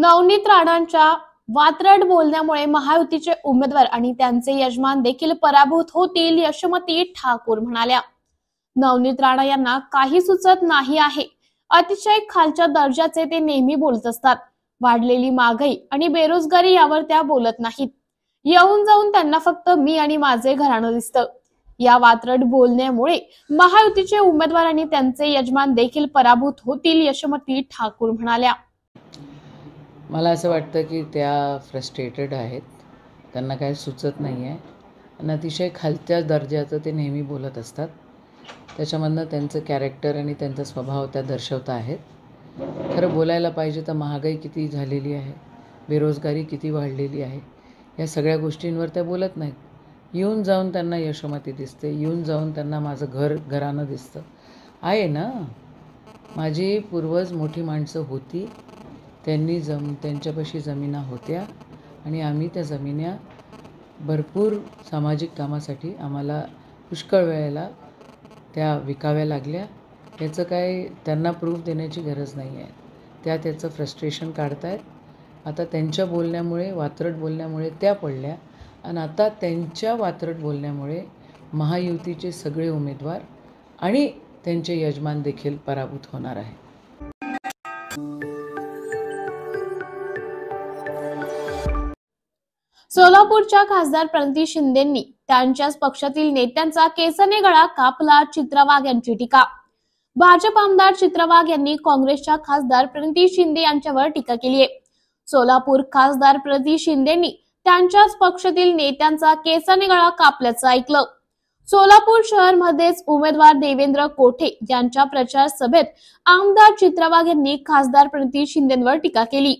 नवनीत राणांच्या वात्रट बोलण्यामुळे महायुतीचे उमेदवार आणि त्यांचे यजमान देखील पराभूत होतील, यशोमती ठाकूर म्हणाल्या। नवनीत राणा यांना काही सुचत नाही आहे। अतिशय खालच्या दर्जाचे ते नेहमी बोलत असतात। वाढलेली महागाई आणि बेरोजगारी यावर त्या बोलत नाहीत। येऊन जाऊन त्यांना फक्त मी आणि माझे घराणं दिसतं। या वात्रट बोलण्यामुळे महायुतीचे उमेदवार आणि त्यांचे यजमान देखील पराभूत होतील, यशोमती ठाकूर म्हणाल्या। मला असं वाटतं की त्या फ्रस्ट्रेटेड आहेत, त्यांना काही सुचत नाही आहे आणि अतिशय खालच्या दर्जाचं ते नेहमी बोलत असतात। त्याच्यामधनं त्यांचं कॅरेक्टर आणि त्यांचा स्वभाव त्या दर्शवत आहेत। खरं बोलायला पाहिजे तर महागाई किती झालेली आहे, बेरोजगारी किती वाढलेली आहे, या सगळ्या गोष्टींवर त्या बोलत नाहीत। येऊन जाऊन त्यांना यशोमती दिसते, येऊन जाऊन त्यांना माझं घराणं दिसतं आहे ना। माझी पूर्वज मोठी माणसं होती, त्यांनी त्यांच्यापाशी जमिना होत्या आणि आम्ही त्या जमिन्या भरपूर सामाजिक कामासाठी आम्हाला पुष्कळ वेळेला त्या विकाव्या लागल्या। याचं काय त्यांना प्रूफ देण्याची गरज नाही आहे। त्याचं फ्रस्ट्रेशन काढतायत। आता त्यांच्या बोलण्यामुळे, वात्रट बोलण्यामुळे त्या पडल्या आणि आता त्यांच्या वात्रट बोलण्यामुळे महायुतीचे सगळे उमेदवार आणि त्यांचे यजमान देखील पराभूत होणार आहे। सोलापूरच्या खासदार प्रणिती शिंदेंनी त्यांच्याच पक्षातील नेत्यांचा केसाने गळा कापला, चित्रा वाघ यांची टीका। भाजप आमदार चित्रा वाघ यांनी काँग्रेसच्या खासदार प्रणिती शिंदे यांच्यावर टीका केली आहे। सोलापूर खासदार प्रणिती शिंदेंनी त्यांच्याच पक्षातील नेत्यांचा केसाने गळा कापल्याचं ऐकलं। सोलापूर शहर मध्येच उमेदवार देवेंद्र कोठे यांच्या प्रचार सभेत आमदार चित्रा वाघ यांनी खासदार प्रणिती शिंदेंवर टीका केली।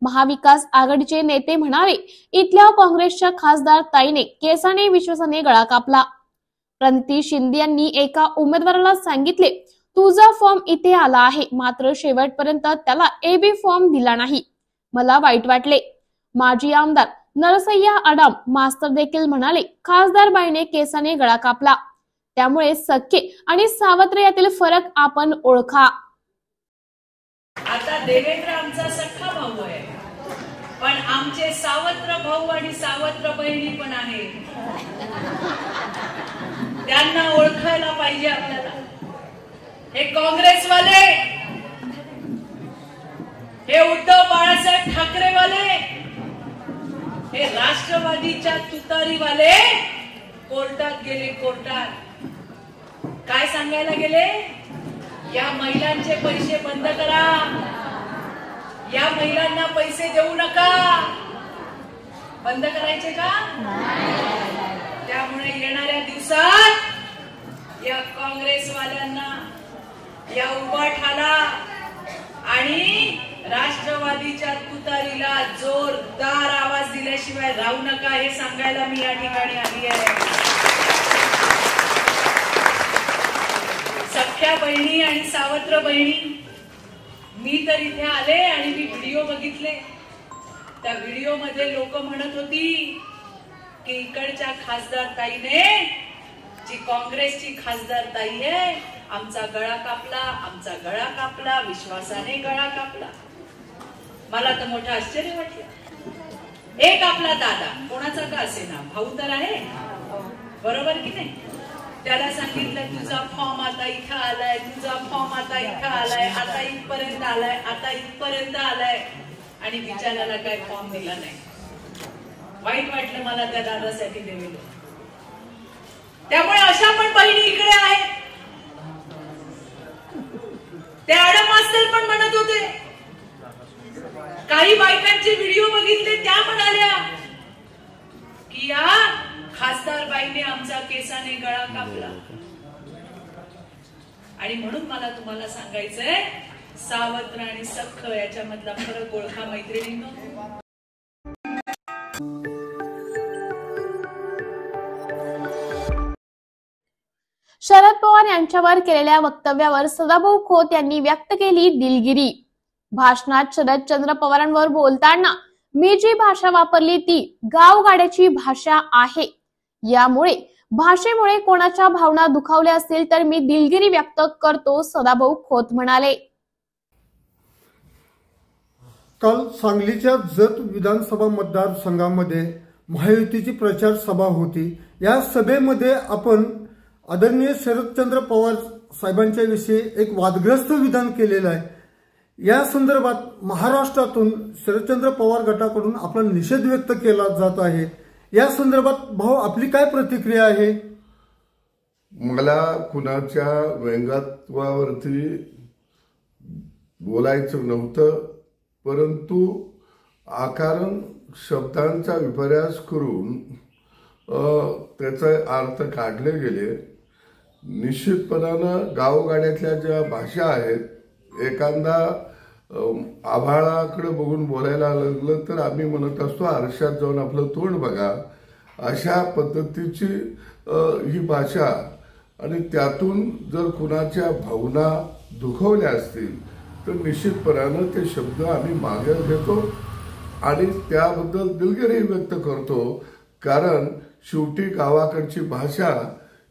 महाविकास आघाडीचे नेते म्हणाले, इथल्या काँग्रेसच्या खासदार ताईने केसाने विश्वासाने गळा कापला। प्रणिती शिंदे यांनी एका उमेदवाराला सांगितले, तुझा फॉर्म इथे आला आहे, मात्र शेवटपर्यंत त्याला एबी फॉर्म दिला नाही। मला वाईट वाटले। माजी आमदार नरसय्या आडम मास्तर देखील म्हणाले, खासदार बाईने केसाने गळा कापला, त्यामुळे सख्खे आणि सावत्र यातील फरक आपण ओळखा। आता देवेंद्र आमचा सख्खा भाऊ आहे, पण आमचे सावत्र भाऊ आणि सावत्र बहिणी पण आहेत, त्यांना ओळखायला पाहिजे आपल्याला। हे काँग्रेसवाले, हे उद्धव बाळासाहेब ठाकरेवाले, हे राष्ट्रवादीच्या तुतारीवाले कोर्टात गेले। कोर्टात काय सांगायला गेले? या महिलांचे पैसे बंद करा, या महिलांना पैसे देऊ नका। बंद करायचे का? त्यामुळे येणाऱ्या दिवसात या काँग्रेसवाल्यांना, या उबाठाला आणि राष्ट्रवादीच्या तुतारीला जोरदार आवाज दिल्याशिवाय राहू नका, हे सांगायला मी या ठिकाणी आली आहे। सख्या बहिणी आणि सावत्र बहिणी, मी तर इथे आले आणि मी व्हिडिओ बघितले। त्या व्हिडिओ मध्ये लोक म्हणत होती की इकडच्या खासदार ताईने, जी काँग्रेसची खासदार ताई आहे, आमचा गळा कापला, आमचा गळा कापला, विश्वासाने गळा कापला। मला तर मोठं आश्चर्य वाटलं। एक आपला दादा, कोणाचा का असेना, भाऊ तर आहे, बरोबर की नाही? त्याला सांगितलं, तुझा फॉर्म आता इथं आलाय, तुझा फॉर्म आता इथं आलाय, आता इथपर्यंत आलाय, आता इथपर्यंत आलाय, आणि बिचाराला काय फॉर्म दिला नाही। वाईट वाटलं मला त्या दादासाठी देवेंद्र। त्यामुळे अशा पण बहिणी इकडे आहेत। ते आडम मास्तर पण म्हणत होते, काही बायकांचे व्हिडिओ बघितले, त्या म्हणाल्या की या खासदार बाईने आमचा केसाने गळा कापला। आणि म्हणून मला तुम्हाला सांगायचंय, सावत्र आणि सख्ख याच्यामधला फरक ओळखा मैत्रिणींनो। शरद पवार यांच्यावर केलेल्या वक्तव्यावर सदाभाऊ खोत यांनी व्यक्त केली दिलगिरी। भाषणात शरदचंद्र पवारांवर बोलताना मी जी भाषा वापरली ती गावगाड्याची भाषा आहे, यामुळे भाषेमुळे कोणाच्या भावना दुखावल्या असतील तर मी दिलगिरी व्यक्त करतो, सदाभाऊ खोत म्हणाले। काल सांगलीच्या जत विधानसभा मतदारसंघामध्ये महायुतीची प्रचार सभा होती। या सभेमध्ये आपण आदरणीय शरदचंद्र पवार साहेबांच्या विषयी एक वादग्रस्त विधान केलेलं आहे। या संदर्भात महाराष्ट्रातून शरदचंद्र पवार गटाकडून आपला निषेध व्यक्त केला जात आहे। या संदर्भात भाऊ आपली काय प्रतिक्रिया आहे? मला कुणाच्या व्यंगत्वावरती बोलायचं नव्हतं, परंतु आकारण शब्दांचा विपर्यास करून त्याचे अर्थ काढले गेले। निश्चितपणानं गावगाड्यातल्या ज्या भाषा आहेत, एखादा आभाळाकडे बघून बोलायला लागलं तर आम्ही म्हणत असतो आरशात जाऊन आपलं तोंड बघा, अशा पद्धतीची ही भाषा। आणि त्यातून जर कुणाच्या भावना दुखवल्या असतील तर निश्चितपणानं ते शब्द आम्ही मागे घेतो आणि त्याबद्दल दिलगिरी व्यक्त करतो। कारण शेवटी गावाकडची भाषा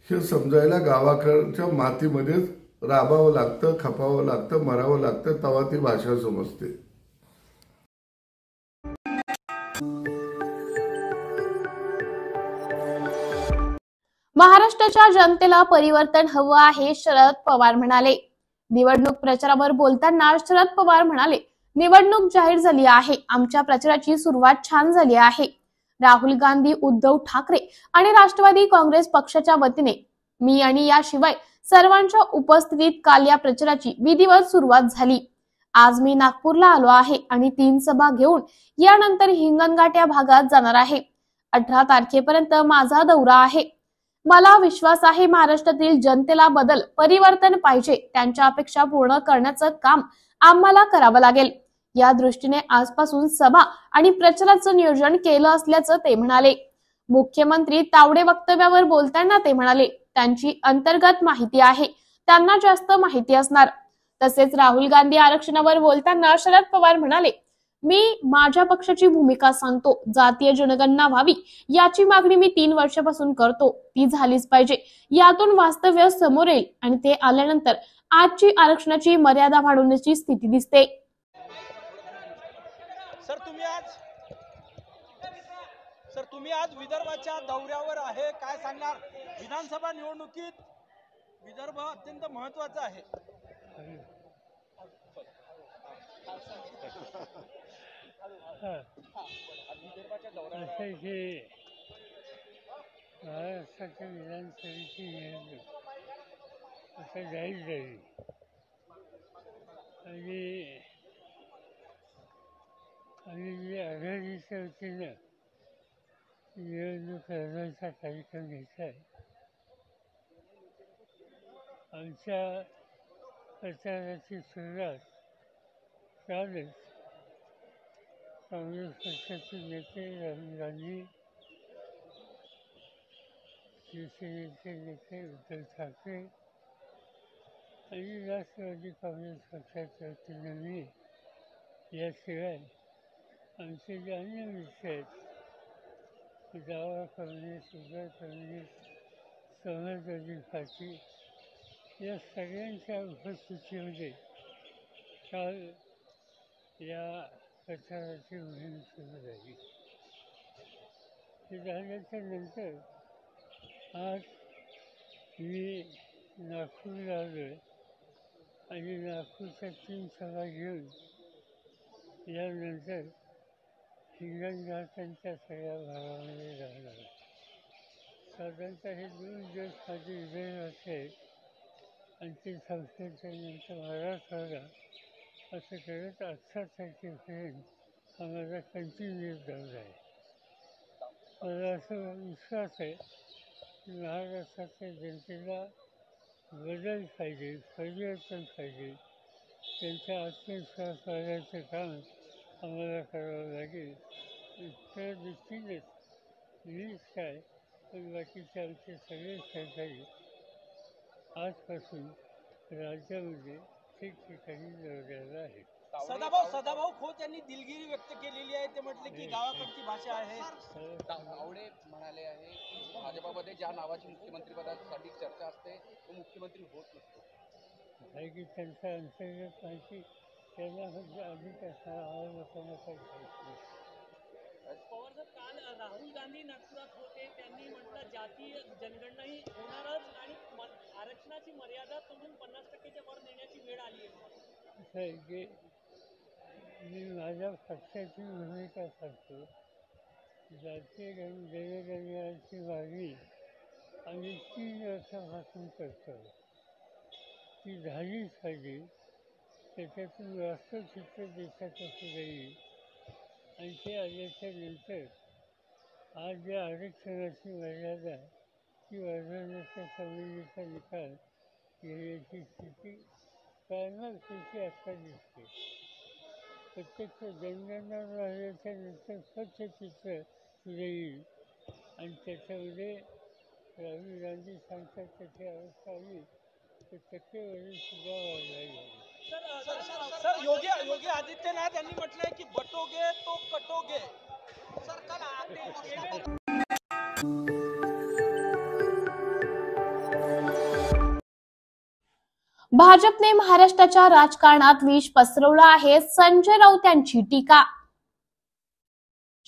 हे समजायला गावाकडच्या मातीमध्येच राबावं लागतं, खपावं लागतं, मरावं लागतं, तेव्हा ती भाषा समजते। महाराष्ट्राच्या जनतेला परिवर्तन हवं आहे, शरद पवार म्हणाले। निवडणूक प्रचारावर बोलताना शरद पवार म्हणाले, निवडणूक जाहीर झाली आहे, आमच्या प्रचाराची सुरुवात छान झाली आहे। राहुल गांधी, उद्धव ठाकरे आणि राष्ट्रवादी काँग्रेस पक्षाच्या वतीने मी आणि याशिवाय सर्वांच्या उपस्थितीत काल या प्रचाराची विधिवत सुरुवात झाली। आज मी नागपूरला आलो आहे आणि 3 सभा घेऊन यानंतर हिंगणघाट या भागात जाणार आहे। 18 तारखेपर्यंत माझा दौरा आहे। मला विश्वास आहे महाराष्ट्रातील जनतेला बदल, परिवर्तन पाहिजे, त्यांच्या अपेक्षा पूर्ण करण्याचं काम आम्हाला करावं लागेल। या दृष्टीने आजपासून सभा आणि प्रचाराचं नियोजन केलं असल्याचं ते म्हणाले। मुख्यमंत्री तावडे वक्तव्यावर बोलताना ते म्हणाले, त्यांची अंतर्गत माहिती आहे, त्यांना जास्त माहिती असणार। तसेच राहुल गांधी आरक्षणावर बोलताना शरद पवार म्हणाले, मी माझ्या पक्षाची भूमिका सांगतो, जातीय जनगणना व्हावी याची मागणी मी 3 वर्षापासून करतो, ती झालीच पाहिजे। यातून वास्तव्य समोर येईल आणि ते आल्यानंतर आजची आरक्षणाची मर्यादा वाढवण्याची स्थिती दिसते। सर तुम्ही आज विदर्भाच्या दौऱ्यावर आहे, काय सांगणार? विधानसभा निवडणुकीत विदर्भ अत्यंत महत्त्वाचा आहे। महाराष्ट्राच्या विधानसभेची निवडणूक आता जाहीर झाली आणि आघाडीच्या वतीनं निवडणूक लढवण्याचा कार्यक्रम घ्यायचा आहे। आमच्या प्रचाराची सुरुवात कालच काँग्रेस पक्षाचे नेते राहुल गांधी, शिवसेनेचे नेते उद्धव ठाकरे आणि राष्ट्रवादी काँग्रेस पक्षाच्या वतीनं मी, याशिवाय आमचे जे अन्य मित्र आहेत, डावा काँग्रेस, उजवा काँग्रेस, समाजवादी पार्टी, या सगळ्यांच्या उपस्थितीमध्ये काल या प्रचाराची मोहीम सुरू झाली। ते झाल्याच्या नंतर आज मी नागपूरला आलो आणि नागपूरच्या 3 सभा घेऊन यानंतर हिंगणघाटांच्या सगळ्या भागामध्ये जाणार आहे। साधारणतः हे 2 दिवस माझे विदर्भाचे आहेत आणि ते संस्थेच्या नंतर मराठवाडा असं करत 18 तारखेपर्यंत आम्हाला कंटिन्युअस दौरा आहे। मला असं विश्वास आहे की महाराष्ट्राच्या जनतेला बदल पाहिजे, परिवर्तन पाहिजे, त्यांचा आत्मविश्वास वाढवण्याचं काम आम्हाला करावं लागेल। त्या दृष्टीनेच मीच काय पण बाकीचे आमचे सगळे सहकारी आजपासून राज्यामध्ये ठिकठिकाणी दौऱ्याला आहेत। सदाभाऊ खोत यांनी दिलगिरी व्यक्त केलेली आहे। ते म्हटले की गावाकडची भाषा आहे। तावडे म्हणाले आहे की भाजपामध्ये ज्या नावाची मुख्यमंत्रीपदासाठी चर्चा असते तो मुख्यमंत्री होत नसतो। आहे की त्यांचा अंतर्गत माहिती त्यांना फक्त अधिक असणारा लोकांना काही खायचं नाही. पवार साहेब, काल राहुल गांधी नागपुरात होते. त्यांनी म्हटलं जातीय जनगणना ही होणारच आणि आरक्षणाची मर्यादा तुम्ही 50%च्या वर नेण्याची वेळ आली आहे. असं आहे की मी माझ्या पक्षाची भूमिका सांगतो. जातीय जनगणनेची मागणी आम्ही 3 वर्षापासून करतो. ती झालीच पाहिजे. त्याच्यातून वास्तव चित्र देशाचं पुढे येईल आणि ते आल्याच्या नंतर आज ज्या आरक्षणाची मर्यादा ती वाढवण्याच्या संबंधीचा निकाल घेण्याची स्थिती कायमच त्याची आत्ता दिसते. प्रत्यक्ष जनगणना झाल्याच्या नंतर स्वच्छ चित्र पुढे येईल आणि त्याच्यामध्ये राहुल गांधी सांगतात त्याची अवस्था आली तर टक्केवारी सुद्धा वाढवायला लागली. सर योगी आदित्यनाथ यांनी म्हटलंय की बटोगे तो कटोगे. सर काल भाजपने महाराष्ट्राच्या राजकारणात विष पसरवलं आहे, संजय राऊत यांची टीका.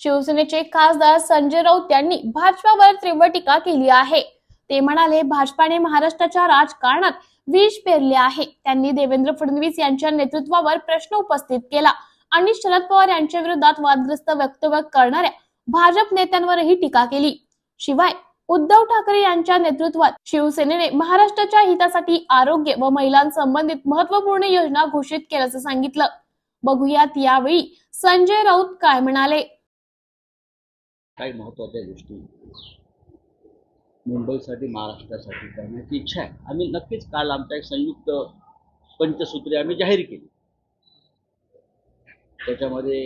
शिवसेनेचे खासदार संजय राऊत यांनी भाजपावर तीव्र टीका केली आहे. ते म्हणाले, भाजपाने महाराष्ट्राच्या राजकारणात विष पेरले आहे. त्यांनी देवेंद्र फडणवीस यांच्या नेतृत्वावर प्रश्न उपस्थित केला आणि शरद पवार यांच्या विरोधात वादग्रस्त वक्तव्य करणाऱ्या भाजप नेत्यांवरही टीका केली. शिवाय उद्धव ठाकरे यांच्या नेतृत्वात शिवसेनेने महाराष्ट्राच्या हितासाठी आरोग्य व महिलांसंबंधित महत्त्वपूर्ण योजना घोषित केल्याचं सांगितलं. बघूयात यावेळी संजय राऊत काय म्हणाले. काही महत्त्वाच्या गोष्टी मुंबईसाठी महाराष्ट्रासाठी करण्याची इच्छा आहे. आम्ही नक्कीच काल आमच्या एक संयुक्त पंचसूत्री आम्ही जाहीर केली. त्याच्यामध्ये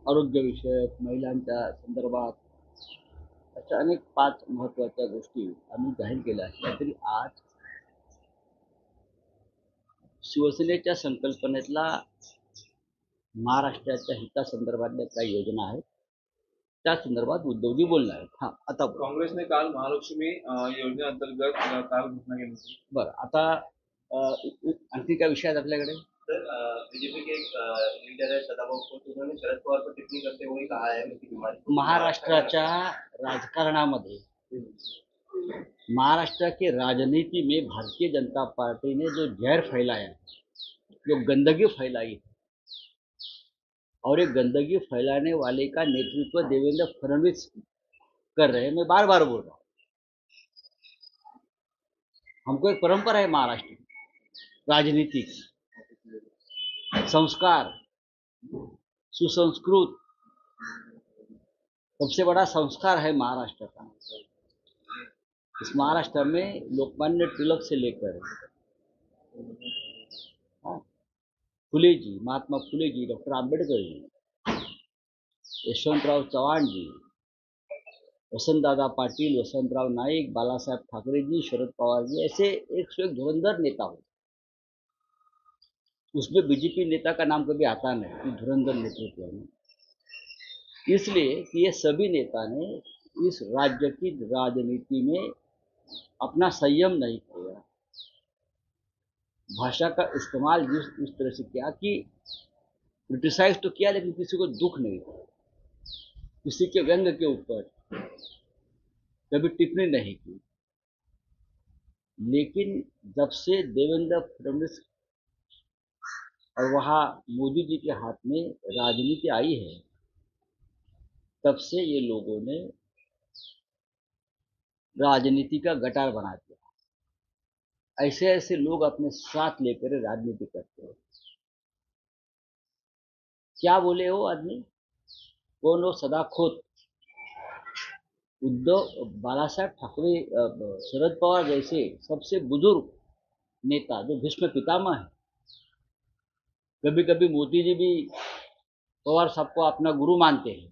आरोग्यविषयक, महिलांच्या संदर्भात अशा अनेक 5 महत्त्वाच्या गोष्टी आम्ही जाहीर केल्या असल्या तरी आज शिवसेनेच्या संकल्पनेतला महाराष्ट्राच्या हितासंदर्भातल्या काही योजना आहेत त्या संदर्भात उद्धवजी बोलणार आहेत. हा, आता काँग्रेसने काल महालक्ष्मी योजनेअंतर्गत काल घोषणा केली होती. बरं, आता आणखी काय विषय आहेत आपल्याकडे? बीजेपी के लीडर है सदाभाऊ खोत, उन्होंने शरद पवार पर टिप्पणी करते हुए कहा है कि महाराष्ट्राच्या राजकारणामध्ये, महाराष्ट्र के राजनीति में भारतीय जनता पार्टी ने जो जहर फैलाया, जो गंदगी फैलाई और ये गंदगी फैलाने वाले का नेतृत्व देवेंद्र फडणवीस कर रहे हैं. मैं बार बार बोल रहा हूँ, हमको एक परंपरा है महाराष्ट्र राजनीति की, संस्कार, सुसंस्कृत, सबसे बड़ा संस्कार है महाराष्ट्र का. इस महाराष्ट्र में लोकमान्य तिलक से लेकर फुले जी, महात्मा फुले जी, डॉक्टर आंबेडकर जी, यशवंतराव चव्हाण जी, वसंतदादा पाटिल, वसंतराव नाईक, बालासाहेब ठाकरे जी, शरद पवार जी, ऐसे एक से एक धुरंधर नेता हो. उसमें बीजेपी नेता का नाम कभी आता नहीं धुरंधर नेतृत्व में. इसलिए कि ये सभी नेता ने इस राज्य की राजनीति में अपना संयम नहीं किया. भाषा का इस्तेमाल इस तरह से किया कि क्रिटिसाइज तो किया लेकिन किसी को दुख नहीं था, किसी के व्यंग के ऊपर कभी टिप्पणी नहीं की. लेकिन जब से देवेंद्र फडणवीस और वहाँ मोदी जी के हाथ में राजनीति आई है, तब से ये लोगों ने राजनीति का गटार बना दिया. ऐसे ऐसे लोग अपने साथ लेकर राजनीति करते हैं. क्या बोले हो आदमी, कौन हो? सदा खोत. उद्धव, बालासाहेब ठाकरे, शरद पवार जैसे सबसे बुजुर्ग नेता जो भीष्म पितामह है. कभी कभी मोदी जी भी पवार साहब को अपना गुरु मानते हैं,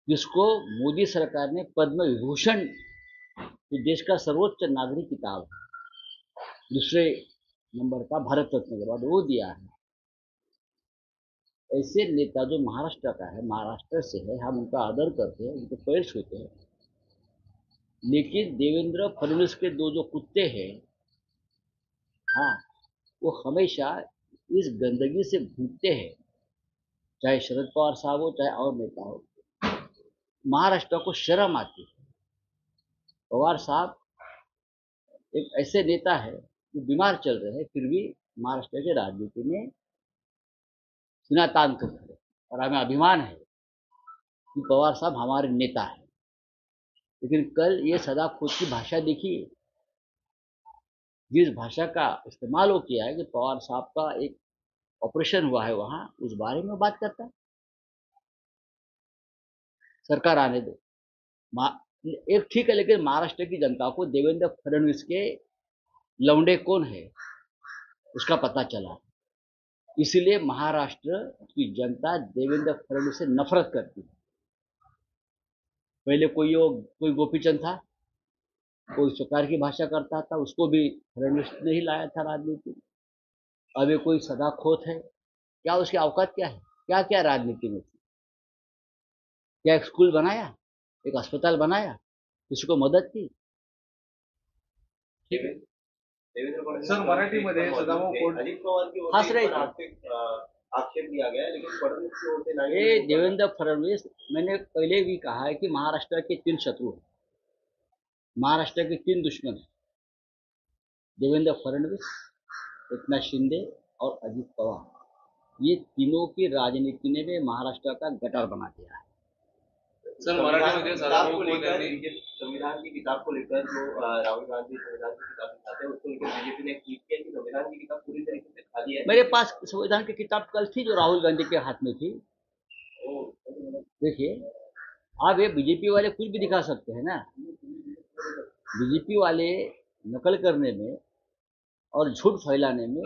जिसको मोदी सरकार ने पद्म विभूषण, देश का सर्वोच्च नागरिक किताब है, दूसरे नंबर का भारत रत्न के बाद वो दिया है. ऐसे नेता जो महाराष्ट्र का है, महाराष्ट्र से है, हम उनका आदर करते हैं, उनके पैर छूते हैं. लेकिन देवेंद्र फडणवीस के दो जो कुत्ते हैं, हाँ, वो हमेशा इस गंदगी से भूखते हैं, चाहे शरद पवार साहब हो चाहे और नेता हो। महाराष्ट्र को शर्म आती है। पवार साहब एक ऐसे नेता है जो बीमार चल रहे हैं, फिर भी महाराष्ट्र की राजनीति में सीना तान कर खड़े, और हमें अभिमान है कि पवार साहब हमारे नेता है। लेकिन कल ये सदाखोद की भाषा देखिए, जिस भाषा का इस्तेमाल वो किया है कि पवार साहब का एक ऑपरेशन हुआ है वहां, उस बारे में बात करता है। सरकार आने दो, एक ठीक है, लेकिन महाराष्ट्र की जनता को देवेंद्र फडणवीस के लौंडे कौन है उसका पता चला, इसलिए महाराष्ट्र की जनता देवेंद्र फडणवीस से नफरत करती है। पहले कोई गोपीचंद था, कोई सरकार की भाषा करता था, उसको भी फडणवीस ने ही लाया था राजनीति में। अब ये कोई सदाखोत है, क्या उसकी औकात क्या है? क्या क्या राजनीति में थी? क्या एक स्कूल बनाया, एक अस्पताल बनाया, किसी को मदद की? ठीक है। सर, मराठीमध्ये सदाभाऊ खोत अजित पवार की ओर हंस से रहे एक थे। आर्थिक आक्षेप दिया गया है, लेकिन फडणवीस की ओर से नहीं। ये देवेंद्र फडणवीस, मैंने पहले भी कहा है कि महाराष्ट्र के 3 शत्रु हैं, महाराष्ट्र के 3 दुश्मन हैं, देवेंद्र फडणवीस, एकनाथ शिंदे और अजित पवार। ये तीनों की राजनीति ने भी महाराष्ट्र का गटर बना दिया है। सर, मराठी में संविधान की किताब को लेकर जो राहुल गांधी संविधान की किताब दिखाते हैं, उसको लेकर बीजेपी ने ट्वीट किया कि संविधान की किताब पूरी तरीके से खाली है। मेरे पास संविधान की किताब कल थी जो राहुल गांधी के हाथ में थी। देखिए, आप ये बीजेपी वाले कुछ भी दिखा सकते हैं ना, बीजेपी वाले नकल करने में और झूठ फैलाने में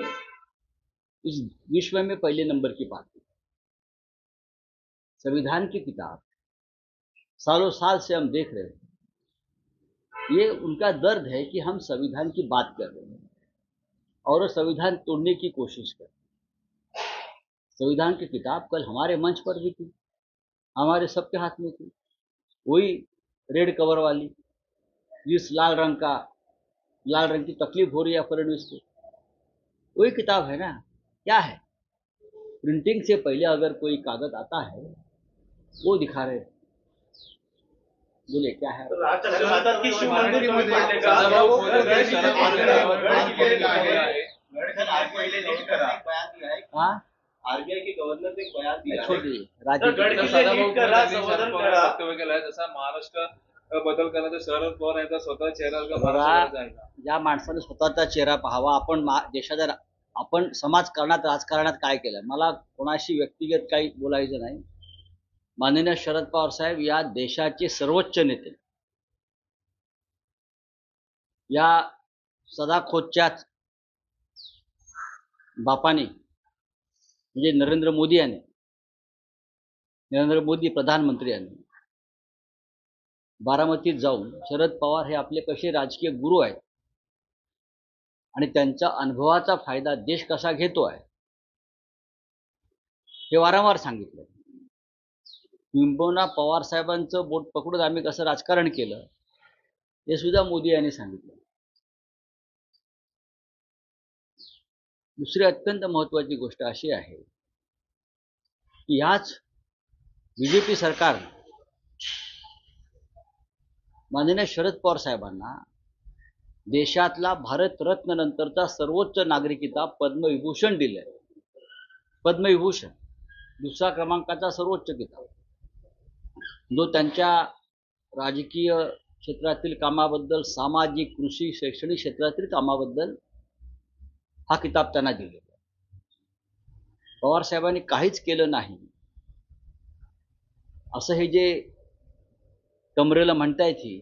इस विश्व में पहले नंबर की बात है। संविधान की किताब सालों साल से हम देख रहे हैं, ये उनका दर्द है कि हम संविधान की बात कर रहे हैं और संविधान तोड़ने की कोशिश कर रहे हैं। संविधान की किताब कल हमारे मंच पर भी थी, हमारे सबके हाथ में थी, वही रेड कवर वाली, जिस लाल रंग की तकलीफ हो रही है फडणवीस को, वही किताब है ना। क्या है, प्रिंटिंग से पहले अगर कोई कागज आता है वो दिखा रहे हैं। बोले क्या है? हाँ, आरबीआई के गव्हर्नर ने एक बयान दिया छोड़ है। दीजिए राजनीति। वक्तव्य केलं आहे, जसा महाराष्ट्र बदल करण्याचा शरद पवार यांचा स्वतः चेहरा बघा, या माणसाने स्वतःचा चेहरा पाहावा। आपण समाजकारणात राजकारणात काय केलं, मला कोणाशी व्यक्तिगत काही बोलायचं नाही। माननीय शरद पवार साहेब या देशाचे सर्वोच्च नेते, या सदाखोदच्याच बापाने म्हणजे नरेंद्र मोदी प्रधानमंत्री यांनी बारामतीत जाऊन शरद पवार हे आपले कसे राजकीय गुरु आहेत आणि त्यांच्या अनुभवाचा फायदा देश कसा घेतो आहे हे वारंवार सांगितलं। किंबहुना पवार साहेबांचं बोट पकडून आम्ही कसं राजकारण केलं हे सुद्धा मोदी यांनी सांगितलं। दुसरी अत्यंत महत्त्वाची गोष्ट अशी आहे की ह्याच बीजेपी सरकार माननीय शरद पवार साहेबांना देशातला भारतरत्न नंतरचा सर्वोच्च नागरी किताब पद्मविभूषण दिले। पद्मविभूषण दुसरा क्रमांकाचा सर्वोच्च किताब, जो त्यांच्या राजकीय क्षेत्रातील कामाबद्दल, सामाजिक, कृषी, शैक्षणिक क्षेत्रातील कामाबद्दल हा किताब त्यांना दिलेला। पवार साहेबांनी काहीच केलं नाही असं हे जे कमरेला म्हणतायत ही,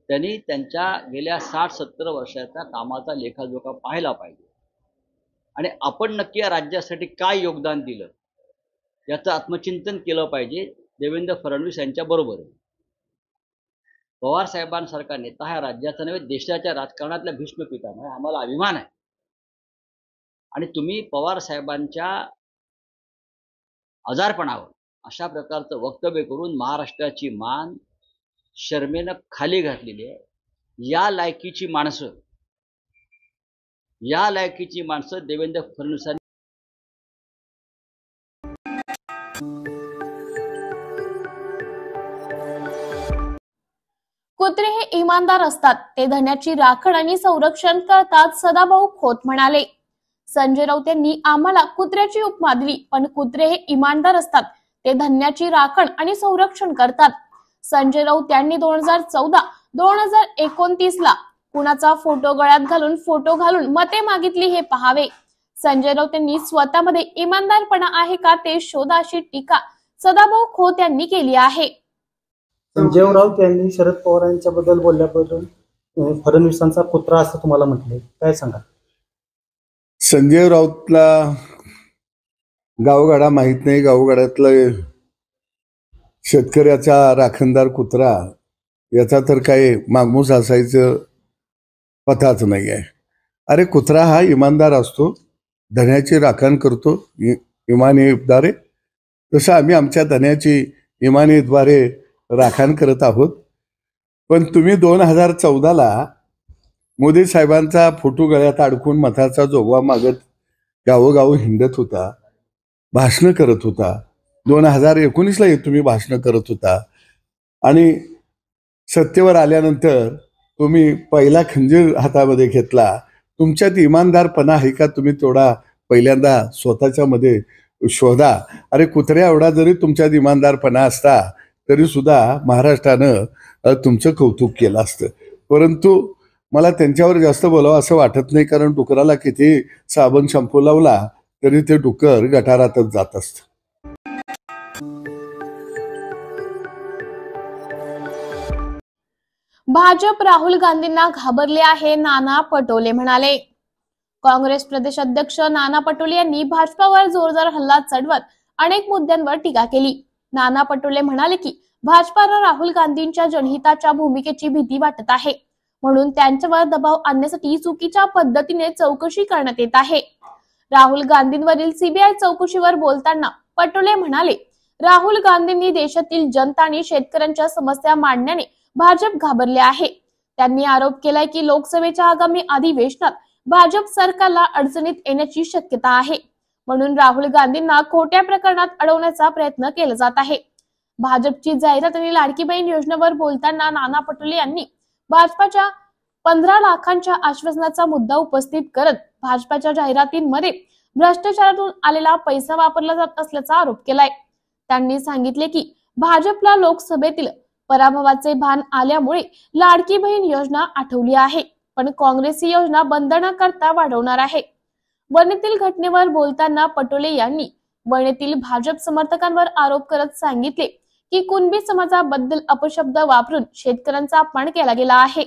त्यांनी त्यांच्या गेल्या 60-70 वर्षाचा कामाचा लेखाजोखा पाहायला पाहिजे आणि आपण नक्की या राज्यासाठी काय योगदान दिलं याचं आत्मचिंतन केलं पाहिजे देवेंद्र फडणवीस यांच्या बरोबर। पवार साहेबांसारखा नेता हा राज्याचा नव्हे देशाच्या राजकारणातल्या भीष्म पितामह आहे, आम्हाला अभिमान आहे। आणि तुम्ही पवार साहेबांच्या आजारपणावर अशा प्रकारचं वक्तव्य करून महाराष्ट्राची मान शर्मेनं खाली घातलेली आहे। या लायकीची माणसं या लायकीची माणसं देवेंद्र फडणवीसांनी कुत्रे हे इमानदार असतात, ते धन्याची राखण आणि संरक्षण करतात, सदाभाऊ खोत म्हणाले. संजय राऊत यांनी आम्हाला कुत्र्याची उपमा दिली, पण कुत्रे हे इमानदार असतात, ते धन्याची राखण आणि संरक्षण करतात. संजय राऊत यांनी 2014-2029 ला कुणाचा फोटो गळ्यात घालून मते मागितली हे पहावे. संजय राऊत यांनी स्वतःमध्ये इमानदारपणा आहे का ते शोधा, अशी टीका सदाभाऊ खोत यांनी केली आहे. संजय राऊत यांनी शरद पवार यांच्या बद्दल बोलल्याबद्दल फडणवीसांचा कुत्रा असं तुम्हाला म्हटले, काय सांगा? संजय राऊतला गावगाडा माहित नाही, गावगाड्यातलं शेतकऱ्याचा राखणदार कुत्रा याचा तर काही मागमूस असायचं पताच नाही आहे. अरे कुत्रा हा इमानदार असतो, धन्याची राखण करतो, इमानीद्वारे. तसं आम्ही आमच्या धन्याची इमानीद्वारे राखण करत आहोत. पण तुम्ही 2014ला मोदी साहेबांचा फोटो गळ्यात अडकून मताचा जोगवा मागत गावोगाव हिंडत होता, भाषणं करत होता. 2019ला तुम्ही भाषणं करत होता आणि सत्तेवर आल्यानंतर तुम्ही पहिला खंजीर हातामध्ये घेतला. तुमच्यात इमानदारपणा आहे का? तुम्ही तेवढा पहिल्यांदा स्वतःच्या मध्ये शोधा. अरे कुत्र्या एवढा जरी तुमच्यात इमानदारपणा असता तरी सुद्धा महाराष्ट्रानं तुमचं कौतुक केलं असतं. परंतु मला त्यांच्यावर जास्त बोलावं असं वाटत नाही, कारण डुकराला किती साबण शॅम्पू लावला तरी ते डुकर गटारातच जात असतं. भाजप राहुल गांधींना घाबरले आहे, नाना पटोले म्हणाले. काँग्रेस प्रदेश अध्यक्ष नाना पटोले यांनी भाजपावर जोरदार हल्ला चढवत अनेक मुद्द्यांवर टीका केली. नाना पटोले म्हणाले की भाजपाला राहुल गांधींच्या जनहिताच्या भूमिकेची भीती वाटत आहे, म्हणून त्यांच्यावर दबाव आणण्यासाठी चुकीच्या पद्धतीने चौकशी करण्यात येत आहे. राहुल गांधींवरील सीबीआय चौकशीवर बोलताना पटोले म्हणाले, राहुल गांधींनी देशातील जनता आणि शेतकऱ्यांच्या समस्या मांडण्याने भाजप घाबरले आहे. त्यांनी आरोप केलाय की लोकसभेच्या आगामी अधिवेशनात भाजप सरकारला अडचणीत येण्याची शक्यता आहे, म्हणून राहुल गांधींना खोट्या प्रकरणात अडवण्याचा प्रयत्न केला जात आहे. भाजपची जाहिरात आणि लाडकी बहीण योजनेवर बोलताना नाना पटोले यांनी भाजपाच्या 15 लाखांच्या आश्वासनाचा मुद्दा उपस्थित करत भाजपाच्या जाहिरातींमध्ये भ्रष्टाचारातून आलेला पैसा वापरला जात असल्याचा आरोप केलाय. त्यांनी सांगितले की भाजपला लोकसभेतील पराभवाचे भान आल्यामुळे लाडकी बहीण योजना आठवली आहे, पण काँग्रेस ही योजना बंद न करता वाढवणार आहे. वणीतील घटनेवर बोलताना पटोले यांनी वणीतील भाजप समर्थकांवर आरोप करत सांगितले की कुणबी समाजाबद्दल अपशब्द वापरून शेतकऱ्यांचा अपमान केला गेला आहे.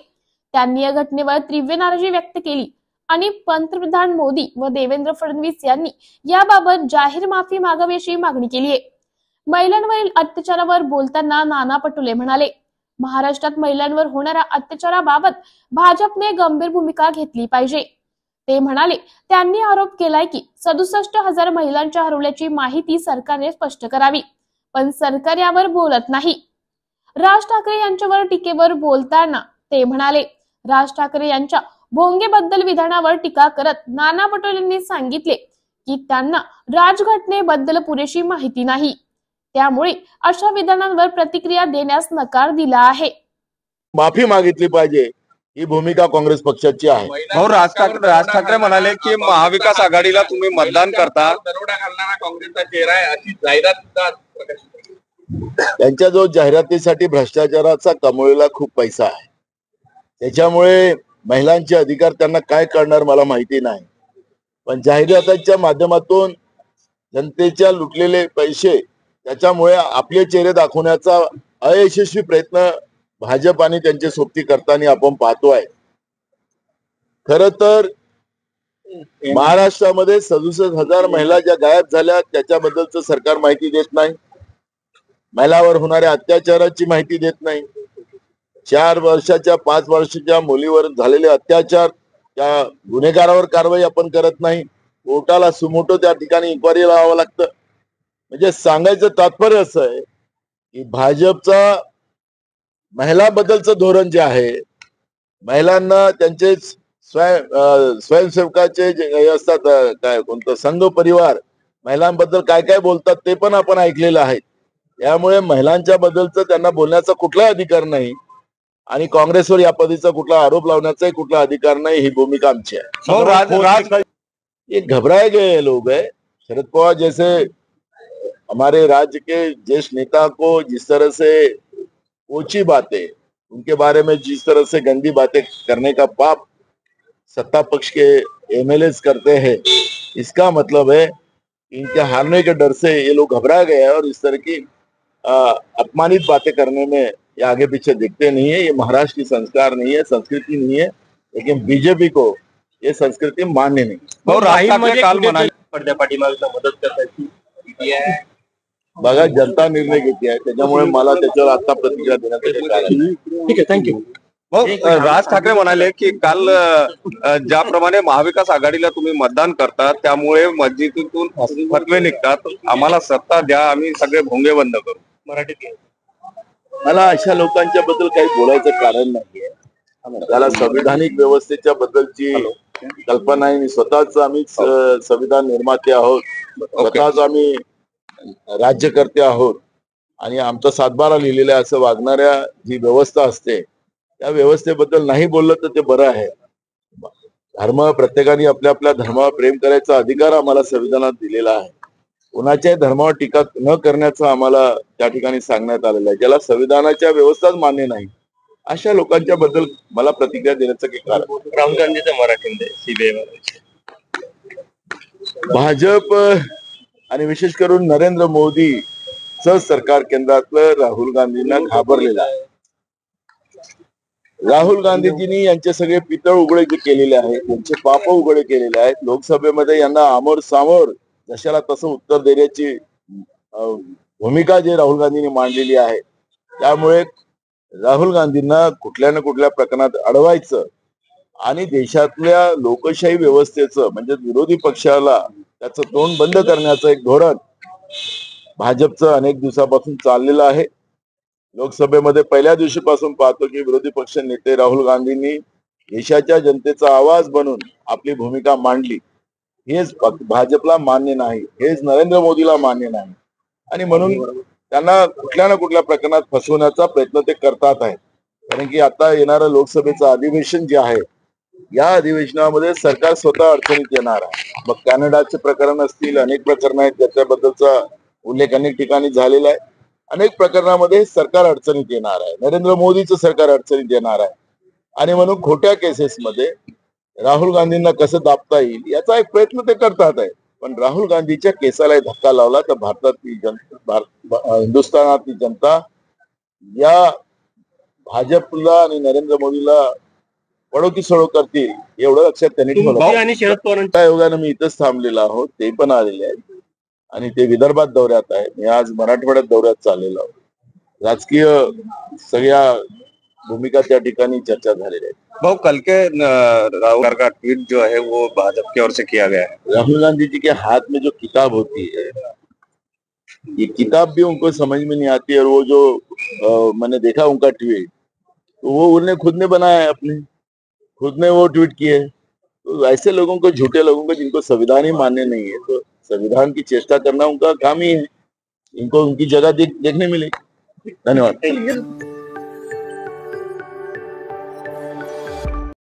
त्यांनी या घटनेवर तीव्र नाराजी व्यक्त केली आणि पंतप्रधान मोदी व देवेंद्र फडणवीस यांनी याबाबत जाहीर माफी मागावी अशी मागणी केली आहे. महिलांवरील अत्याचारावर बोलताना नाना पटोले म्हणाले, महाराष्ट्रात महिलांवर होणाऱ्या अत्याचाराबाबत भाजपने गंभीर भूमिका घेतली पाहिजे. ते म्हणाले, त्यांनी आरोप केलाय की 67,000 महिलांच्या हरवल्याची माहिती सरकारने स्पष्ट करावी, पण सरकार यावर बोलत नाही. राज ठाकरे यांच्यावर टीकेवर बोलताना ते म्हणाले, राज ठाकरे यांच्या भोंगेबद्दल विधानावर टीका करत नाना पटोलेंनी सांगितले की त्यांना राजघटनेबद्दल पुरेशी माहिती नाही, त्यामुळे अशा विधानांवर प्रतिक्रिया देण्यास नकार दिला आहे. माफी मागितली पाहिजे ही भूमिका काँग्रेस पक्षाची आहे. राज ठाकरे म्हणाले की महाविकास आघाडीला तुम्ही मतदान करता, दरोडा घालणारा काँग्रेसचा चेहरा आहे अशी जाहिरात त्यांच्या जो जाहिरातीसाठी भ्रष्टाचाराचा कमवलेला खूप पैसा आहे, त्याच्यामुळे महिलांचे अधिकार त्यांना काय करणार मला माहिती नाही. पण जाहिरातीच्या माध्यमातून जनतेच्या लुटलेले पैसे त्याच्यामुळे आपले चेहरे दाखवण्याचा अयशस्वी प्रयत्न भाजप आणि त्यांचे सोबती करताना आपण पाहतोय. खर तर महाराष्ट्रामध्ये 67,000 महिला ज्या गायब झाल्या त्याच्याबद्दलच सरकार माहिती देत नाही. महिलावर होणाऱ्या अत्याचाराची माहिती देत नाही. 4 वर्षाच्या 5 वर्षाच्या मुलीवर झालेले अत्याचार त्या गुन्हेगारावर कारवाई आपण करत नाही. कोर्टाला सुमोटो त्या ठिकाणी इन्क्वायरी लावावं लागतं. म्हणजे सांगायचं तात्पर्य असं आहे की भाजपचा महिलाबद्दलचं धोरण जे आहे, महिलांना त्यांचे स्वयंसेवकाचे जे हे असतात काय कोणतं संघ परिवार महिलांबद्दल काय काय बोलतात ते पण आपण ऐकलेलं आहे. त्यामुळे महिलांच्या बद्दलचं त्यांना बोलण्याचा कुठलाही अधिकार नाही आणि काँग्रेसवर या पद्धतीचा कुठला आरोप लावण्याचाही कुठला अधिकार नाही, ही भूमिका आमची आहे. ये घबराए गए लोग है। शरद पवार जैसे हमारे राज्य के ज्येष्ठ नेता को जिस तरह से ऊंची बातें, उनके बारे में जिस तरह से गंदी बातें करने का पाप सत्ता पक्ष के एमएलए करते हैं, इसका मतलब है इनके हारने के डर से ये लोग घबरा गए हैं और इस तरह की अपमानित बातें करने में ये आगे पीछे दिखते नहीं है। ये महाराष्ट्र की संस्कार नहीं है, संस्कृति नहीं है, लेकिन बीजेपी को ये संस्कृती मान्य नाही. पडद्या पाठीमागे मदत करण्याची बघा जनता निर्णय घेते आहे, त्याच्यामुळे मला त्याच्यावर आता प्रतिक्रिया देण्याचं कारण नाही. ठीक आहे, थँक्यू. राज ठाकरे म्हणाले की काल ज्याप्रमाणे महाविकास आघाडीला तुम्ही मतदान करता त्यामुळे मस्जिदीतून फतवे निघतात, आम्हाला सत्ता द्या, आम्ही सगळे भोंगे बंद करू. मराठीत मला अशा लोकांच्या बद्दल काही बोलायचं कारण नाहीये. त्याला संविधानिक व्यवस्थेच्या बद्दलची कल्पना आहे. स्वतःच आम्ही संविधान निर्माते आहोत, स्वतःच आम्ही राज्यकर्ते आहोत आणि आमचा 7/12 लिहिलेला असं वागणाऱ्या जी व्यवस्था असते त्या व्यवस्थेबद्दल नाही बोललं तर ते बरं आहे. धर्म प्रत्येकाने आपल्या आपल्या धर्मावर प्रेम करायचा अधिकार आम्हाला संविधानात दिलेला आहे. कोणाच्याही धर्मावर टीका न करण्याचं आम्हाला त्या ठिकाणी सांगण्यात आलेलं आहे. ज्याला संविधानाच्या व्यवस्थाच मान्य नाही अशा लोकांच्या बद्दल मला प्रतिक्रिया देण्याचं काही कारण. राहुल गांधीचं मराठीमध्ये सीबीआय भाजप आणि विशेष करून नरेंद्र मोदीचं सरकार केंद्रातलं राहुल गांधींना घाबरलेलं आहे. राहुल गांधीजींनी यांचे सगळे पितळ उघडे जे केलेले आहेत, त्यांचे पाप उघडे केलेले आहेत. लोकसभेमध्ये यांना आमोर सामोर जशाला तसं उत्तर देण्याची भूमिका जे राहुल गांधींनी मांडलेली आहे, त्यामुळे राहुल गांधींना कुठल्या ना कुठल्या प्रकरणात अडवायचं आणि देशातल्या लोकशाही व्यवस्थेचं म्हणजे विरोधी पक्षाला त्याचं तोंड बंद करण्याचं एक धोरण भाजपचं अनेक दिवसापासून चाललेलं आहे. लोकसभेमध्ये पहिल्या दिवशीपासून पाहतो की विरोधी पक्ष नेते राहुल गांधींनी देशाच्या जनतेचा आवाज बनून आपली भूमिका मांडली. हेच भाजपला मान्य नाही, हेच नरेंद्र मोदीला मान्य नाही आणि म्हणून त्यांना कुठल्या ना कुठल्या प्रकरणात फसवण्याचा प्रयत्न ते करतात आहेत. कारण की आता येणारं लोकसभेचं अधिवेशन जे आहे या अधिवेशनामध्ये सरकार स्वतः अडचणीत येणार आहे. मग कॅनडाचे प्रकरण असतील, अनेक प्रकरण आहेत ज्याच्याबद्दलचा उल्लेख अनेक ठिकाणी झालेला आहे. अनेक प्रकरणामध्ये सरकार अडचणीत येणार आहे, नरेंद्र मोदीचं सरकार अडचणीत येणार आहे आणि म्हणून खोट्या केसेसमध्ये राहुल गांधींना कसं दाबता येईल याचा एक प्रयत्न ते करतात आहे. पण राहुल गांधीच्या केसाला धक्का लावला तर भारतातली जनता, हिंदुस्थानातली जनता या भाजपला आणि नरेंद्र मोदीला पडो की सोडो करतील एवढं लक्षात त्यांनी ठेवलं. आणि शरद पवारांच्या योगाने मी इथंच थांबलेलो आहोत, ते पण आलेले आहेत आणि ते विदर्भात दौऱ्यात आहेत. मी आज मराठवाड्यात दौऱ्यात चाललेलो आहोत. राजकीय सगळ्या भूमिका त्या ठिकाणी चर्चा झालेल्या आहेत. भाऊ, कल के राहुल का ट्वीट जो है वो भाजपा की ओर से किया गया है. राहुल गांधी जी के हाथ में जो किताब होती है, ये किताब भी उनको समझ में नहीं आती और वो जो मैंने देखा उनका ट्वीट, तो वो उन्हें खुद ने बनाया है, अपने खुद ने वो ट्वीट किए. तो ऐसे लोगों को, झूठे लोगों को जिनको संविधान ही मान्य नहीं है, तो संविधान की चेष्टा करना उनका काम ही है. इनको उनकी जगह देखने मिलेगी. धन्यवाद.